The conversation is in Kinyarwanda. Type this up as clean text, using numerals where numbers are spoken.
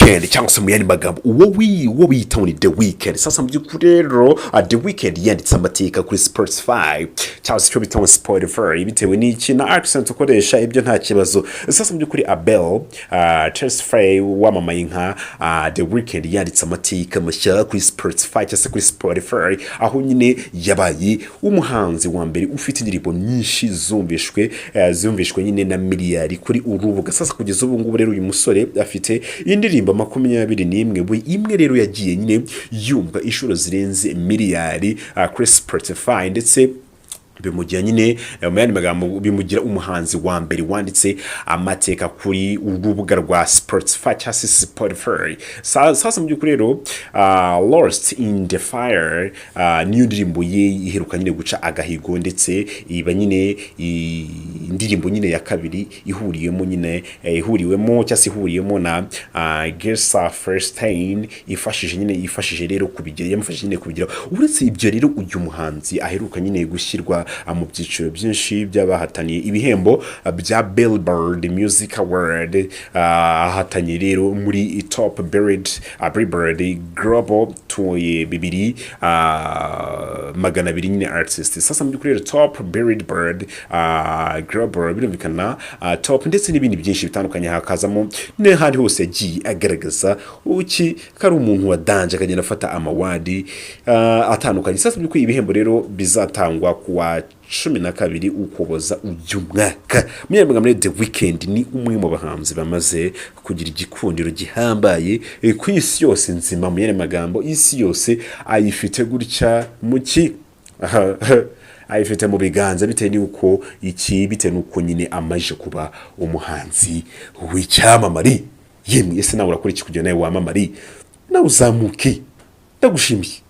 Weekend cyangwa se mu yandi magambo uwo wiyita ni The Weekend. Sasa mu by'ukuri rero The Weekend yanditse amateka kuri Spotfy cyangwa se icyo bita Spotfy bitewe n'iki na accent ukoresha ibyo nta kibazo. Sasa mu by'ukuri Abel Tesfaye wamamaye nka The Weekend yanditse amateka mashya kuri Spotfy cyangwa se kuri Spotfy, aho nyine yabaye umuhanzi wa mbere ufite indirimbo nyinshi zumvishwe nyine na miliyari kuri urubuga. Sasa kugeza ubu ngubu rero uyu musore afite indirimbo 21 we imwe rero yagiye nyine yumva inshuro zirenze miliyari kuri Spotfy, ndetse bimugira nyine mu yandi magambo bimugira umuhanzi wa mbere wanditse amateka kuri urubuga rwa Spotfy cyangwa se Spotfy. Sasa mu by'ukuri rero Lost in the Fire niyo ndirimbo ye iheruka nyine guca agahigo, ndetse iba nyine indirimbo nyine ya kabiri ihuriwemo cyangwa se ihuriyemo na Gersa Firstein ifashije rero kubigira, yamufashije nyine kubigira. Uretse ibyo rero uyu muhanzi aheruka nyine gushyirwa mu byiciro byinshi by'abahataniye ibihembo bya Billboard Music Award, ahataniye rero muri Top Billboard Global 200 nyine artist. Sasa mu by'ukuri Top Billboard Global birumvikana top ndetse n'ibindi byinshi bitandukanye, hakazamo n'ahandi hose yagiye agaragaza uki kari umuntu wa danje akagenda afata amawadi atandukanye. Sasa mu by'ukuri ibihembo rero bizatangwa kuwa 12 Ukuboza uyu mwaka. Muri The Weekend ni umwe mu bahanzi bamaze kugira igikundiro gihambaye ku isi yose nzima. Mu yandi magambo isi yose ayifite gutya muki ayifite mu biganza bitewe n'uko nyine amaje kuba umuhanzi w'icyamamare. Yemwe ese nawe urakora iki kugira nawe wamamare nawe uzamuke? Ndagushimiye.